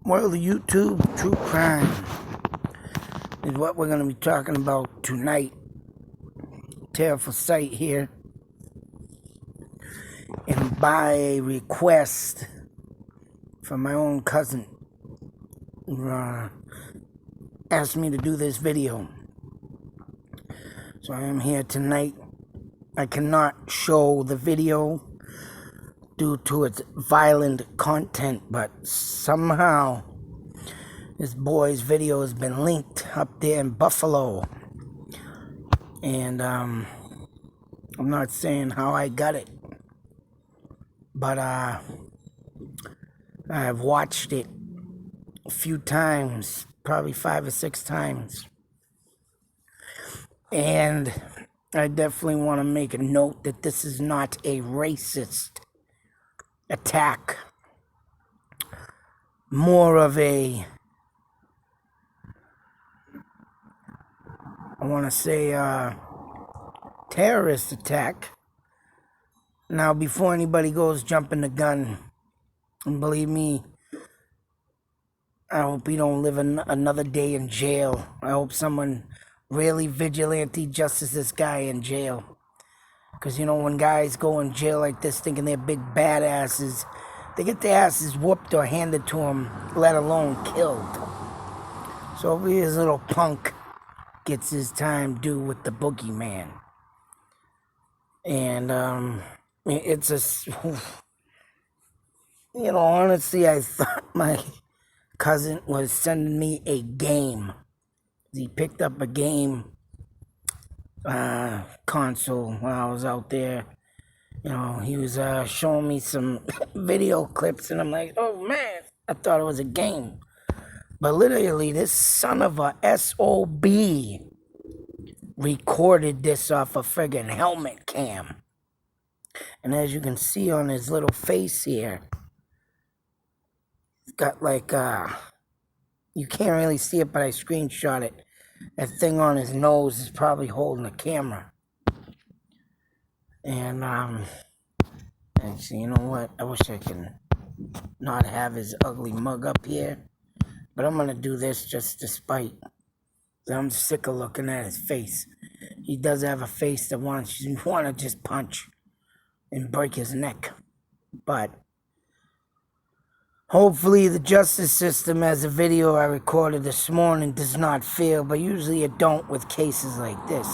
World of YouTube, true crime is what we're going to be talking about tonight. Tale for Sight here. And by a request from my own cousin, asked me to do this video. So I am here tonight. I cannot show the video due to its violent content, but somehow this boy's video has been linked up there in Buffalo. And I'm not saying how I got it, but I've watched it a few times, probably 5 or 6 times. And I definitely want to make a note that this is not a racist attack. More of a, I want to say, terrorist attack. Now, before anybody goes jumping the gun, and believe me, I hope you don't live another day in jail. I hope someone really vigilante justice this guy in jail. Because, you know, when guys go in jail like this thinking they're big badasses, they get their asses whooped or handed to them, let alone killed. So hopefully this little punk gets his time due with the boogeyman. And, it's a... You know, honestly, I thought my cousin was sending me a game. He picked up a game console while I was out there. You know, he was showing me some video clips, and I'm like, oh man, I thought it was a game. But literally, this son of a SOB recorded this off a friggin' helmet cam. And as you can see on his little face here, it's got like, you can't really see it, but I screenshot it. That thing on his nose is probably holding the camera. And, actually, you know what? I wish I can not have his ugly mug up here. But I'm gonna do this just to spite. I'm sick of looking at his face. He does have a face that you want to just punch and break his neck. But hopefully the justice system, as a video I recorded this morning, does not fail. But usually it don't with cases like this.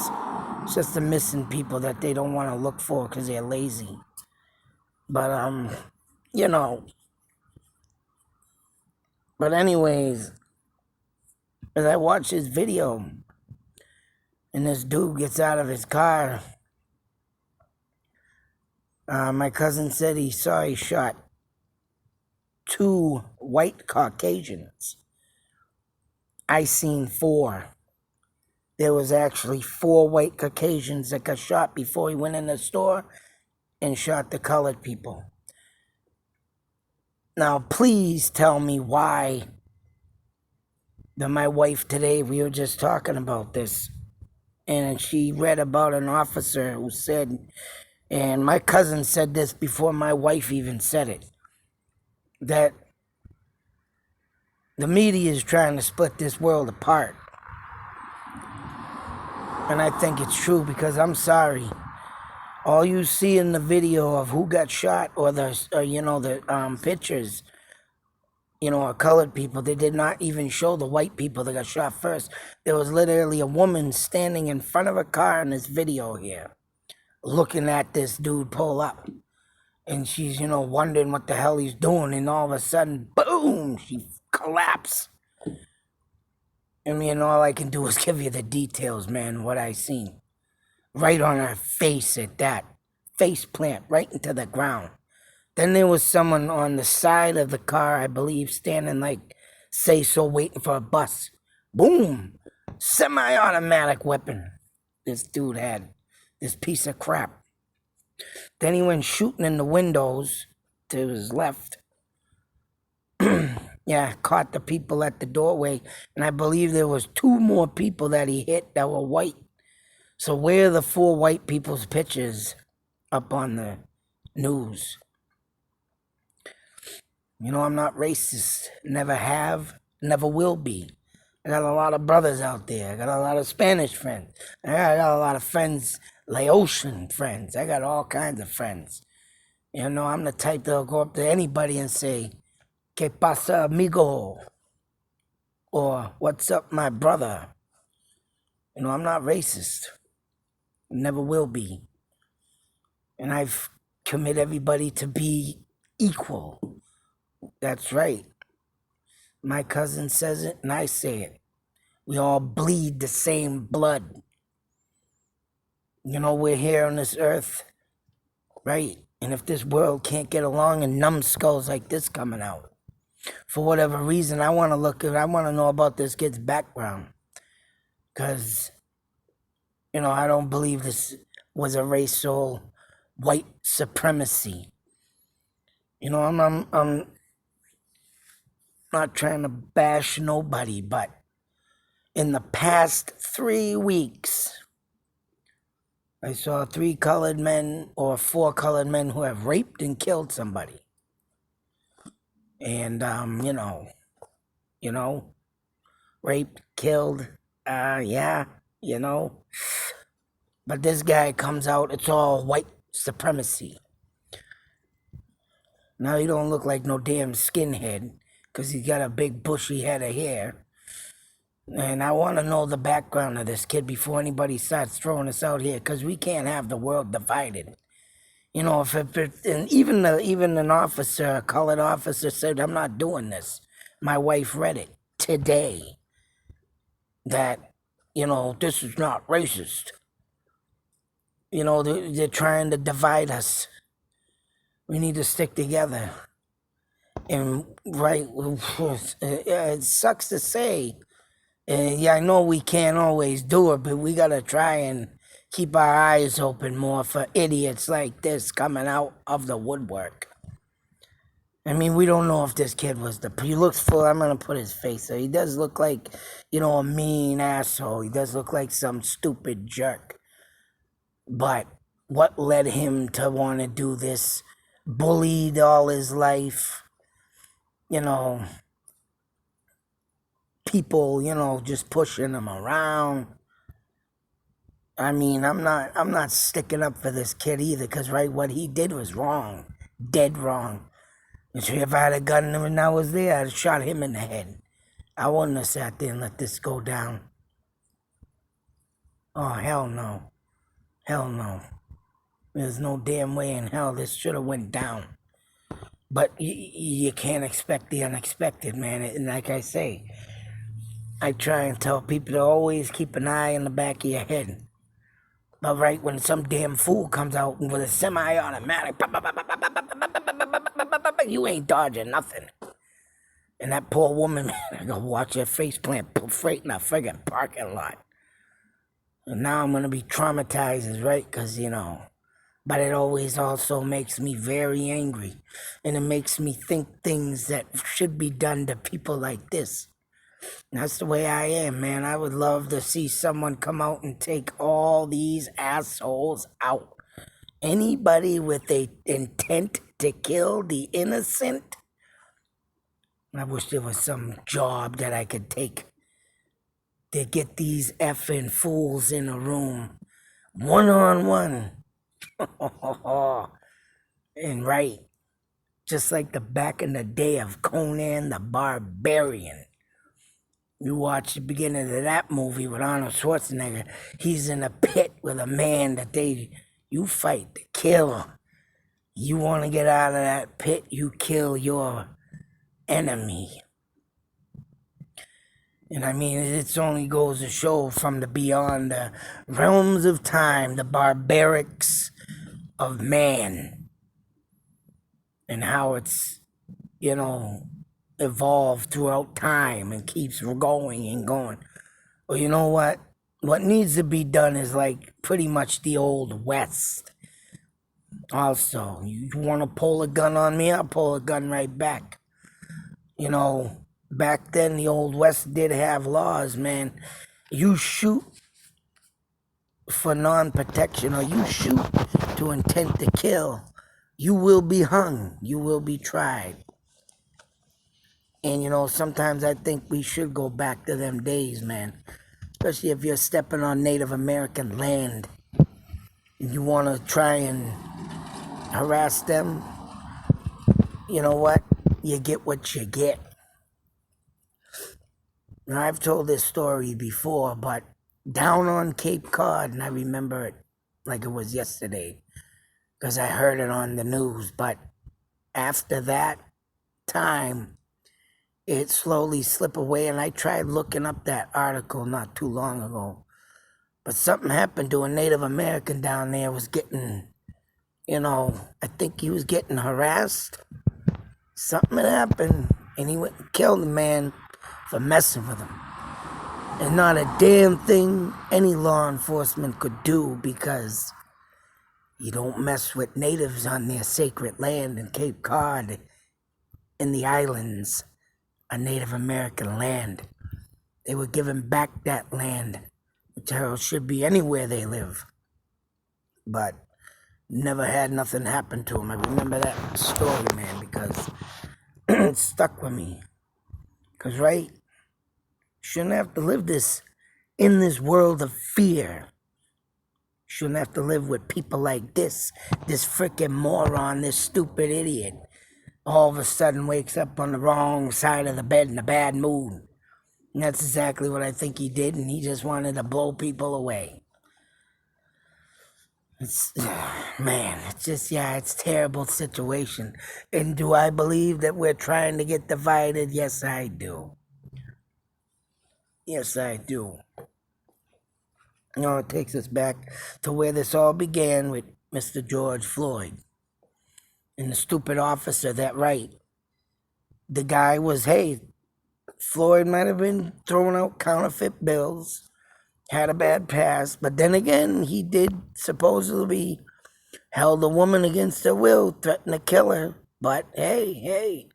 It's just the missing people that they don't want to look for because they're lazy. But, you know. But anyways, as I watch this video, and this dude gets out of his car, my cousin said he saw he shot 2 white Caucasians. I seen 4. There was actually 4 white Caucasians that got shot before he went in the store and shot the colored people. Now, please tell me why. My wife today, we were just talking about this, and she read about an officer who said, and my cousin said this before my wife even said it, that the media is trying to split this world apart. And I think it's true, because I'm sorry, all you see in the video of who got shot, or the pictures, you know, are colored people. They did not even show the white people that got shot first. There was literally a woman standing in front of a car in this video here, looking at this dude pull up. And she's, you know, wondering what the hell he's doing. And all of a sudden, boom, she collapsed. I mean, all I can do is give you the details, man, what I seen. Right on her face at that. Face plant right into the ground. Then there was someone on the side of the car, I believe, standing like, say so, waiting for a bus. Boom! Semi-automatic weapon this dude had. This piece of crap. Then he went shooting in the windows to his left. Yeah, caught the people at the doorway. And I believe there was 2 more people that he hit that were white. So where are the 4 white people's pictures up on the news? You know, I'm not racist. Never have, never will be. I got a lot of brothers out there. I got a lot of Spanish friends. I got a lot of friends, Laotian friends. I got all kinds of friends. You know, I'm the type that'll go up to anybody and say, "¿Qué pasa, amigo?" Or "What's up, my brother?" You know, I'm not racist. Never will be. And I've commit everybody to be equal. That's right. My cousin says it and I say it. We all bleed the same blood. You know, we're here on this earth, right? And if this world can't get along and numbskulls like this coming out, for whatever reason, I want to know about this kid's background. Because, you know, I don't believe this was a racial white supremacy. You know, I'm not trying to bash nobody, but in the past 3 weeks, I saw 3 colored men or 4 colored men who have raped and killed somebody. And, you know, raped, killed, yeah, you know. But this guy comes out, it's all white supremacy. Now he don't look like no damn skinhead because he's got a big bushy head of hair. And I want to know the background of this kid before anybody starts throwing us out here, because we can't have the world divided. You know, and even an officer, a colored officer, said, "I'm not doing this." My wife read it today that, you know, this is not racist. You know, they're trying to divide us. We need to stick together. And right, it sucks to say. Yeah, I know we can't always do it, but we gotta try and keep our eyes open more for idiots like this coming out of the woodwork. I mean, we don't know if this kid was he looks full. I'm gonna put his face there. He does look like, you know, a mean asshole. He does look like some stupid jerk. But what led him to want to do this? Bullied all his life, you know, people, you know, just pushing him around. I mean, I'm not sticking up for this kid either, because right, what he did was wrong, dead wrong. And so if I had a gun and I was there, I'd have shot him in the head. I wouldn't have sat there and let this go down. Oh, hell no. Hell no. There's no damn way in hell this should have went down. But you can't expect the unexpected, man. And like I say, I try and tell people to always keep an eye in the back of your head. But right when some damn fool comes out with a semi-automatic, you ain't dodging nothing. And that poor woman, man, I gotta watch her face plant freight in a friggin' parking lot. And now I'm gonna be traumatized, right? Because, you know, but it always also makes me very angry. And it makes me think things that should be done to people like this. And that's the way I am, man. I would love to see someone come out and take all these assholes out. Anybody with a intent to kill the innocent, I wish there was some job that I could take to get these effing fools in a room, one-on-one. And right, just like the back in the day of Conan the Barbarian. You watch the beginning of that movie with Arnold Schwarzenegger. He's in a pit with a man that you fight to kill. You want to get out of that pit, you kill your enemy. And I mean, it only goes to show from the beyond the realms of time, the barbarics of man, and how it's, you know, evolved throughout time and keeps going and going. Well, you know what? What needs to be done is like pretty much the old West. Also, you want to pull a gun on me, I'll pull a gun right back. You know, back then the old West did have laws, man. You shoot for non-protection or you shoot to intent to kill, you will be hung. You will be tried. And sometimes I think we should go back to them days, man. Especially if you're stepping on Native American land and you want to try and harass them. You know what? You get what you get. Now, I've told this story before, but down on Cape Cod, and I remember it like it was yesterday because I heard it on the news. But after that time, it slowly slipped away, and I tried looking up that article not too long ago. But something happened to a Native American down there, was getting, I think he was getting harassed. Something had happened, and he went and killed the man for messing with him. And not a damn thing any law enforcement could do, because you don't mess with natives on their sacred land in Cape Cod, in the islands, a Native American land. They were giving back that land, which should be anywhere they live. But never had nothing happen to them. I remember that story, man, because it stuck with me. Because, right, shouldn't have to live in this world of fear. Shouldn't have to live with people like this freaking moron, this stupid idiot. All of a sudden wakes up on the wrong side of the bed in a bad mood. And that's exactly what I think he did, and he just wanted to blow people away. It's just, it's a terrible situation. And do I believe that we're trying to get divided? Yes, I do. Yes, I do. It takes us back to where this all began with Mr. George Floyd. And the stupid officer the guy was, hey, Floyd might have been throwing out counterfeit bills, had a bad past, but then again, he did supposedly held a woman against her will, threatened to kill her. But hey,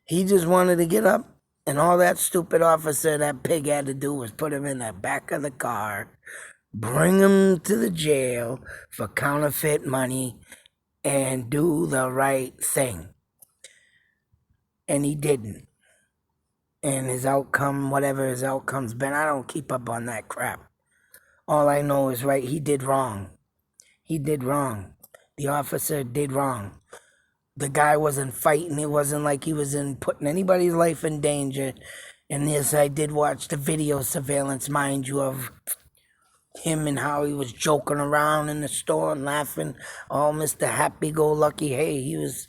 he just wanted to get up, and all that stupid officer, that pig, had to do was put him in the back of the car, bring him to the jail for counterfeit money, and do the right thing. And he didn't. And his outcome, whatever his outcome's been, I don't keep up on that crap. All I know is, right, he did wrong. He did wrong. The officer did wrong. The guy wasn't fighting. It wasn't like he was putting anybody's life in danger. And yes, I did watch the video surveillance, mind you, of him and how he was joking around in the store and laughing. All Mr. Happy-Go-Lucky. Hey, he was,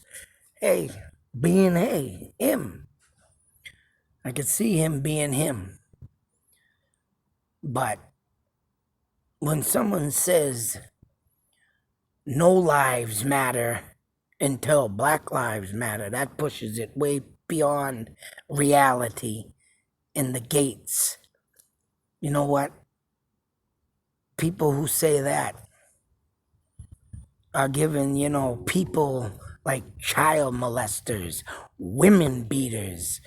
being, him. I could see him being him. But when someone says no lives matter until Black Lives Matter, that pushes it way beyond reality in the gates. You know what? People who say that are giving, people like child molesters, women beaters,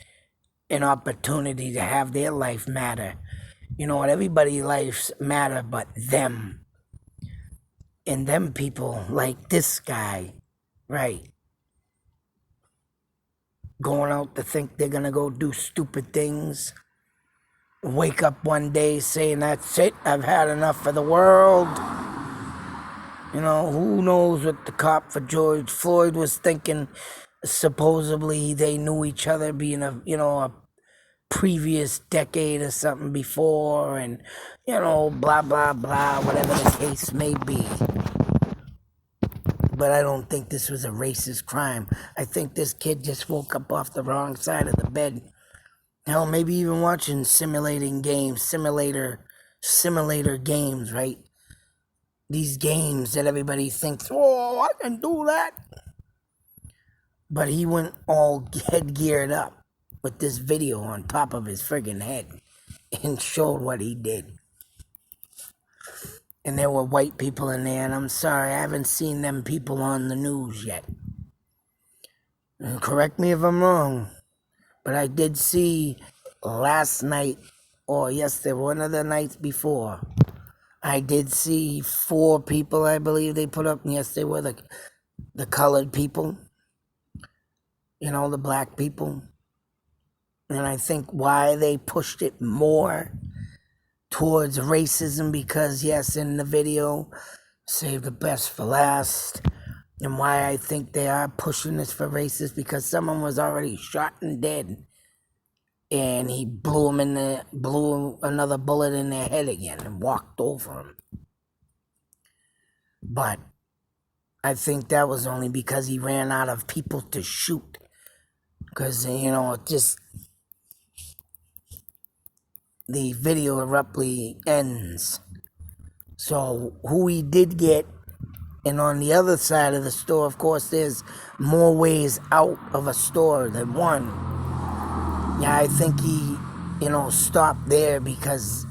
an opportunity to have their life matter. You know what? Everybody's lives matter but them. And them people like this guy, right, going out to think they're going to go do stupid things, wake up one day saying, that's it, I've had enough of the world. Who knows what the cop for George Floyd was thinking. Supposedly they knew each other, being a previous decade or something before, and blah blah blah, whatever the case may be. But I don't think this was a racist crime. I think this kid just woke up off the wrong side of the bed. Hell, maybe even watching simulator games, right? These games that everybody thinks, oh, I can do that. But he went all head geared up with this video on top of his friggin' head and showed what he did. And there were white people in there, and I'm sorry, I haven't seen them people on the news yet. And correct me if I'm wrong, but I did see last night, or yesterday, one of the nights before, I did see 4 people, I believe they put up, and yes, they were the colored people, the black people. And I think why they pushed it more towards racism, because yes, in the video, save the best for last. And why I think they are pushing this for racist, because someone was already shot and dead, and he blew another bullet in their head again and walked over him. But I think that was only because he ran out of people to shoot. Because, it just, the video abruptly ends. So who he did get, and on the other side of the store, of course, there's more ways out of a store than one. Yeah, I think he, stopped there because,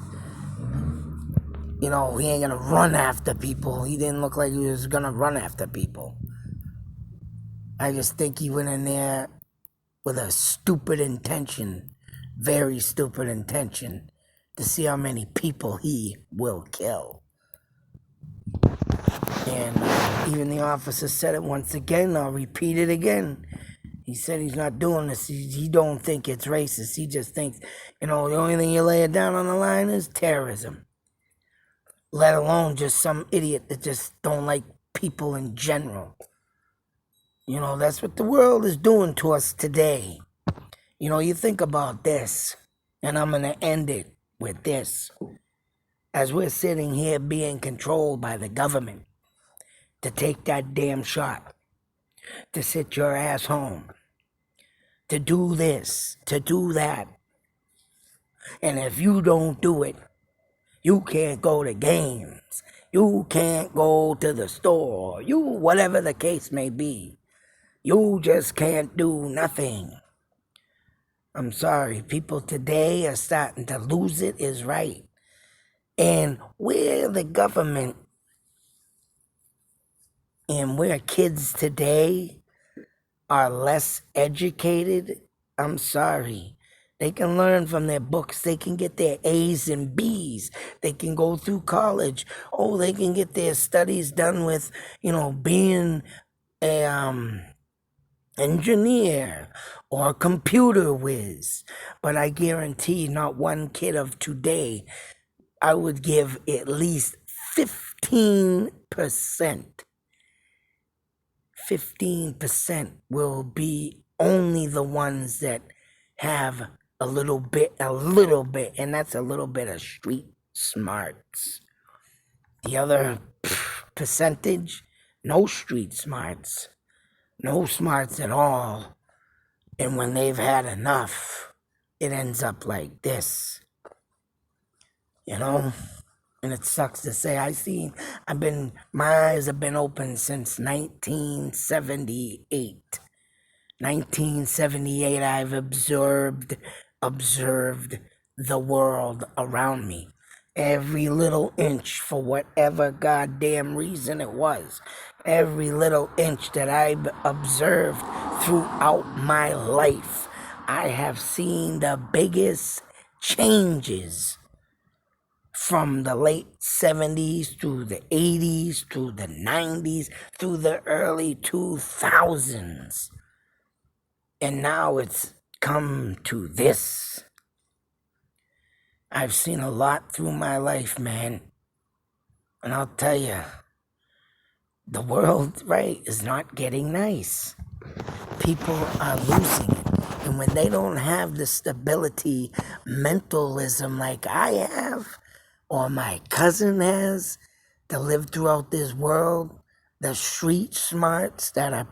he ain't gonna run after people. He didn't look like he was gonna run after people. I just think he went in there with a stupid intention, very stupid intention, to see how many people he will kill. And even the officer said it once again. I'll repeat it again. He said he's not doing this. He don't think it's racist. He just thinks, the only thing you lay it down on the line is terrorism. Let alone just some idiot that just don't like people in general. That's what the world is doing to us today. You think about this, and I'm going to end it with this. As we're sitting here being controlled by the government to take that damn shot, to sit your ass home, to do this, to do that. And if you don't do it, you can't go to games. You can't go to the store. Whatever the case may be. You just can't do nothing. I'm sorry. People today are starting to lose it is right. And where the government and where kids today are less educated, I'm sorry. They can learn from their books. They can get their A's and B's. They can go through college. Oh, they can get their studies done with, being a engineer or a computer whiz. But I guarantee not one kid of today, I would give at least 15%. 15% will be only the ones that have a little bit, and that's a little bit of street smarts. The other percentage, no street smarts, no smarts at all. And when they've had enough, it ends up like this. And it sucks to say. My eyes have been open since 1978. 1978, I've observed the world around me. Every little inch, for whatever goddamn reason it was. Every little inch that I've observed throughout my life, I have seen the biggest changes. From the late 70s through the 80s, through the 90s, through the early 2000s. And now it's come to this. I've seen a lot through my life, man. And I'll tell you, the world, is not getting nice. People are losing it. And when they don't have the stability, mentalism like I have, or my cousin has, to live throughout this world, the street smarts that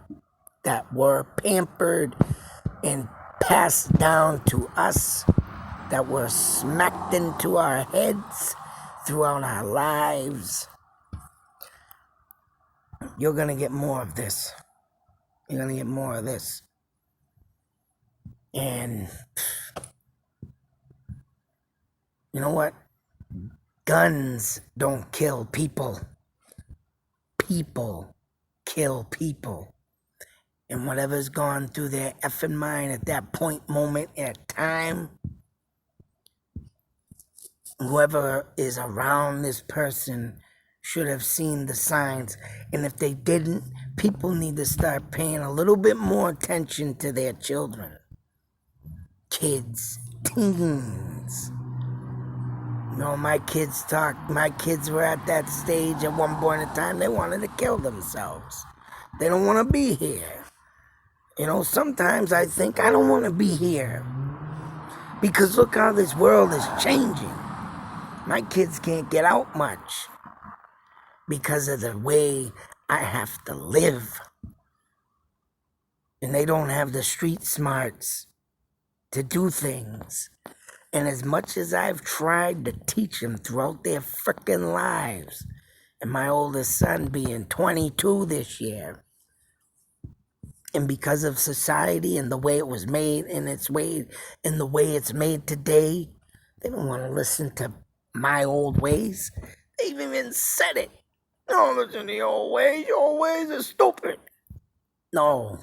were pampered and passed down to us, that were smacked into our heads throughout our lives. You're going to get more of this. You're going to get more of this. And you know what? Guns don't kill people. People kill people. And whatever's gone through their effing mind at that moment at time, whoever is around this person should have seen the signs. And if they didn't, people need to start paying a little bit more attention to their children. kids, teens. My kids were at that stage at one point in time, they wanted to kill themselves. They don't want to be here. Sometimes I think I don't want to be here. Because look how this world is changing. My kids can't get out much because of the way I have to live. And they don't have the street smarts to do things. And as much as I've tried to teach them throughout their frickin' lives, and my oldest son being 22 this year, and because of society and the way it was made and the way it's made today, they don't want to listen to my old ways. They've even said it. Don't listen to your old ways. Your old ways are stupid. No.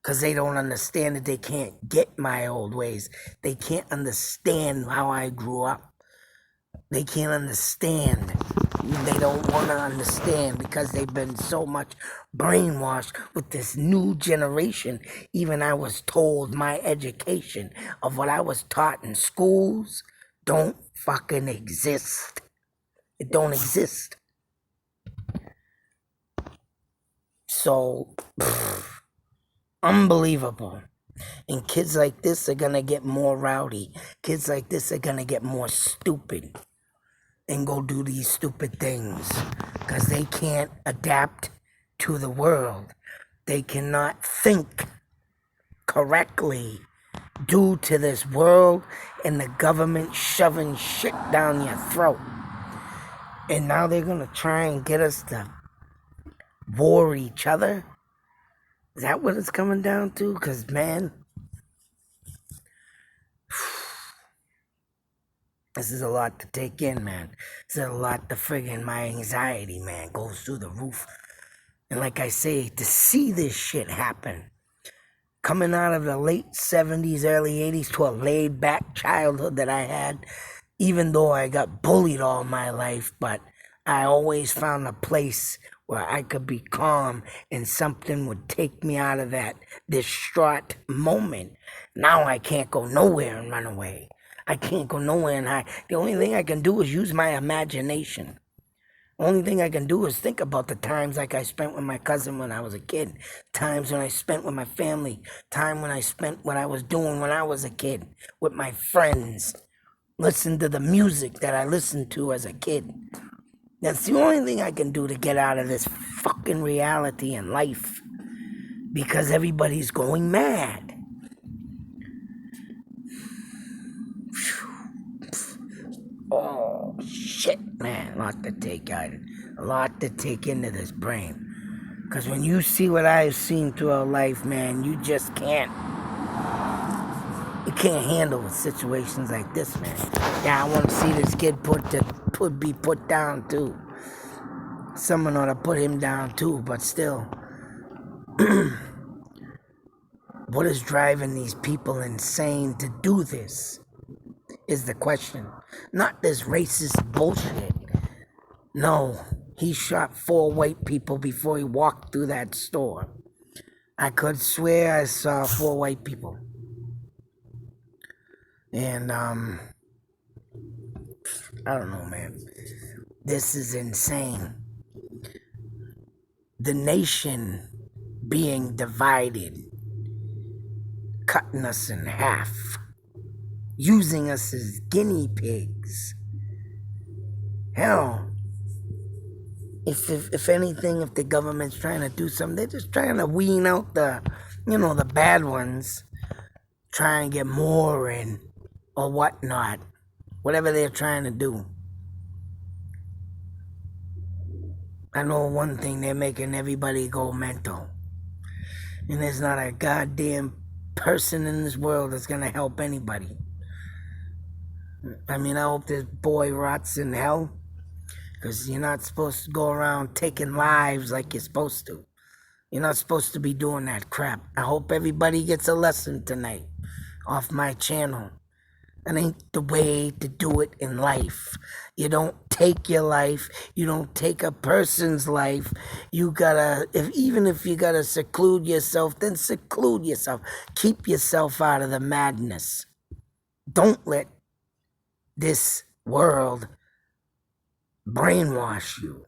Because they don't understand that they can't get my old ways. They can't understand how I grew up. They can't understand. They don't want to understand because they've been so much brainwashed with this new generation. Even I was told my education of what I was taught in schools don't fucking exist. It don't exist. So, unbelievable. And kids like this are going to get more rowdy. Kids like this are going to get more stupid and go do these stupid things because they can't adapt to the world. They cannot think correctly due to this world and the government shoving shit down your throat. And now they're going to try and get us to war each other. Is that what it's coming down to? Because, man, this is a lot to take in, man. This is a lot to friggin' my anxiety, man, goes through the roof. And like I say, to see this shit happen, coming out of the late 70s, early 80s to a laid-back childhood that I had, even though I got bullied all my life, but I always found a place where I could be calm and something would take me out of that distraught moment. Now I can't go nowhere and run away. I can't go nowhere and hide. The only thing I can do is use my imagination. The only thing I can do is think about the times like I spent with my cousin when I was a kid, times when I spent with my family, time when I spent what I was doing when I was a kid, with my friends, listen to the music that I listened to as a kid. That's the only thing I can do to get out of this fucking reality in life. Because everybody's going mad. Oh, shit, man. A lot to take out. A lot to take into this brain. Because when you see what I've seen throughout life, man, you just can't. You can't handle situations like this, man. Yeah, I want to see this kid be put down too. Someone ought to put him down too, but still. What is driving these people insane to do this is the question. Not this racist bullshit. No, he shot 4 white people before he walked through that store. I could swear I saw 4 white people. And, I don't know, man. This is insane. The nation being divided, cutting us in half, using us as guinea pigs. Hell, if anything, if the government's trying to do something, they're just trying to wean out the bad ones, try and get more in, or whatnot, whatever they're trying to do. I know one thing, they're making everybody go mental. And there's not a goddamn person in this world that's gonna help anybody. I mean, I hope this boy rots in hell. Because you're not supposed to go around taking lives like you're supposed to. You're not supposed to be doing that crap. I hope everybody gets a lesson tonight off my channel. That ain't the way to do it in life. You don't take your life. You don't take a person's life. You gotta, even if you gotta seclude yourself, then seclude yourself. Keep yourself out of the madness. Don't let this world brainwash you.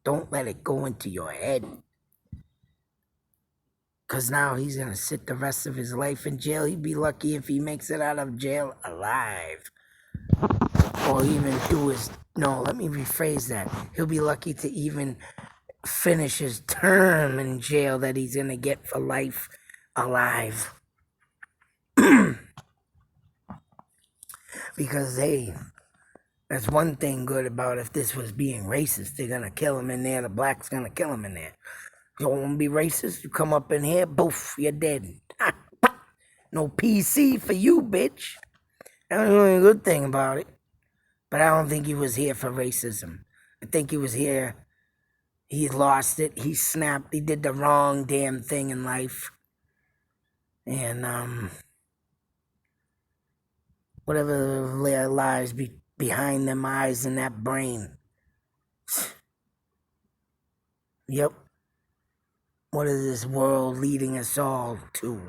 Don't let it go into your head. Because now he's going to sit the rest of his life in jail. He'd be lucky if he makes it out of jail alive. Or even do his... No, let me rephrase that. He'll be lucky to even finish his term in jail that he's going to get for life alive. Because, hey, that's one thing good about if this was being racist. They're going to kill him in there. The black's going to kill him in there. You don't want to be racist? You come up in here, poof, you're dead. No PC for you, bitch. That's the only good thing about it. But I don't think he was here for racism. I think he was here. He lost it. He snapped. He did the wrong damn thing in life. And, whatever lies behind them eyes and that brain. Yep. What is this world leading us all to?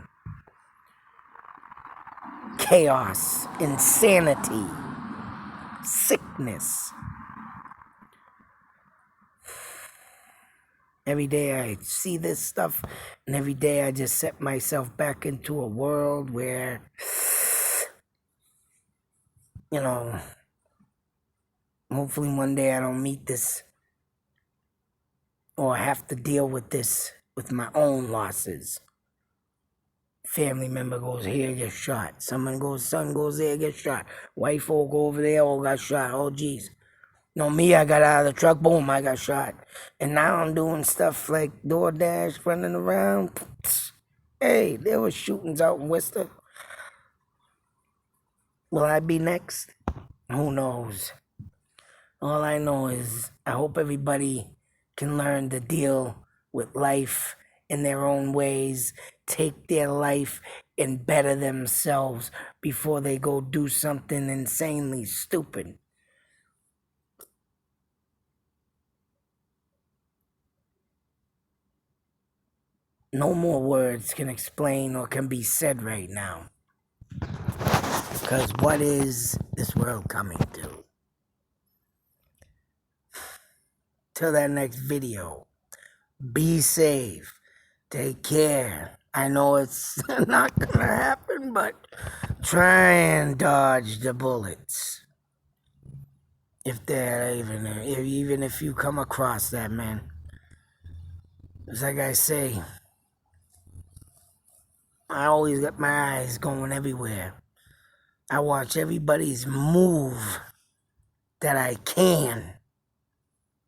Chaos, insanity, sickness. Every day I see this stuff, and every day I just set myself back into a world where, you know, hopefully one day I don't meet this or have to deal with this with my own losses. Family member goes here, gets shot. Son goes there, gets shot. Wife will go over there, got shot. Oh, geez. No, me, I got out of the truck, boom, I got shot. And now I'm doing stuff like DoorDash, running around. Hey, there were shootings out in Worcester. Will I be next? Who knows? All I know is I hope everybody can learn to deal with life in their own ways, take their life and better themselves before they go do something insanely stupid. No more words can explain or can be said right now. Because what is this world coming to? Till that next video. Be safe. Take care. I know it's not gonna happen, but try and dodge the bullets. If they're even if you come across that, man. It's like I say, I always got my eyes going everywhere. I watch everybody's move that I can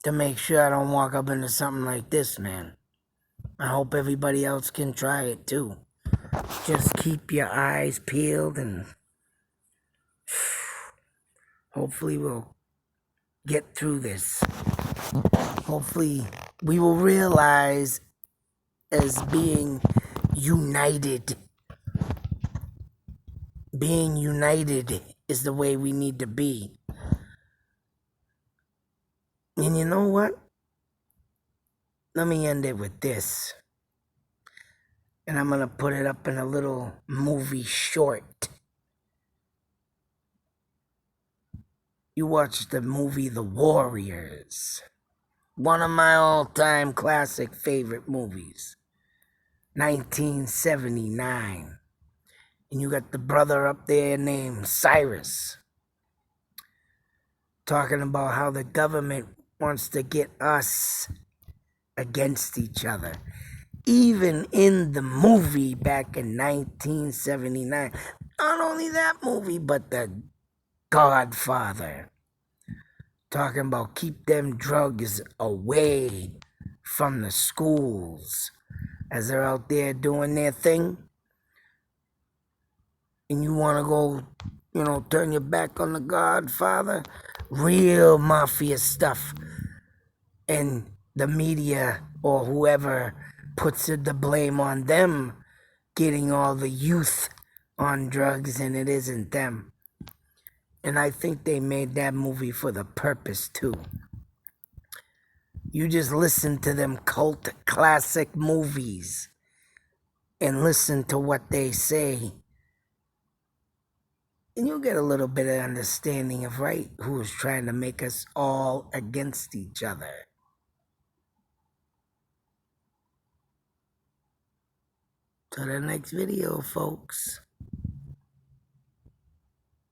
to make sure I don't walk up into something like this, man. I hope everybody else can try it too. Just keep your eyes peeled and hopefully we'll get through this. Hopefully we will realize as being united is the way we need to be. And you know what? Let me end it with this. And I'm going to put it up in a little movie short. You watched the movie The Warriors. One of my all-time classic favorite movies. 1979. And you got the brother up there named Cyrus. Talking about how the government wants to get us against each other. Even in the movie back in 1979. Not only that movie, but The Godfather. Talking about keep them drugs away from the schools as they're out there doing their thing. And you want to go, turn your back on The Godfather. Real mafia stuff. And the media or whoever puts the blame on them getting all the youth on drugs, and it isn't them. And I think they made that movie for the purpose too. You just listen to them cult classic movies and listen to what they say, and you'll get a little bit of understanding of who is trying to make us all against each other. Till the next video, folks.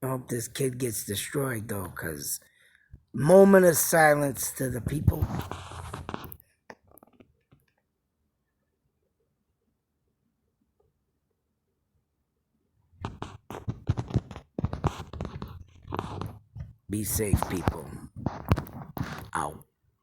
I hope this kid gets destroyed, though, because moment of silence to the people. Be safe, people.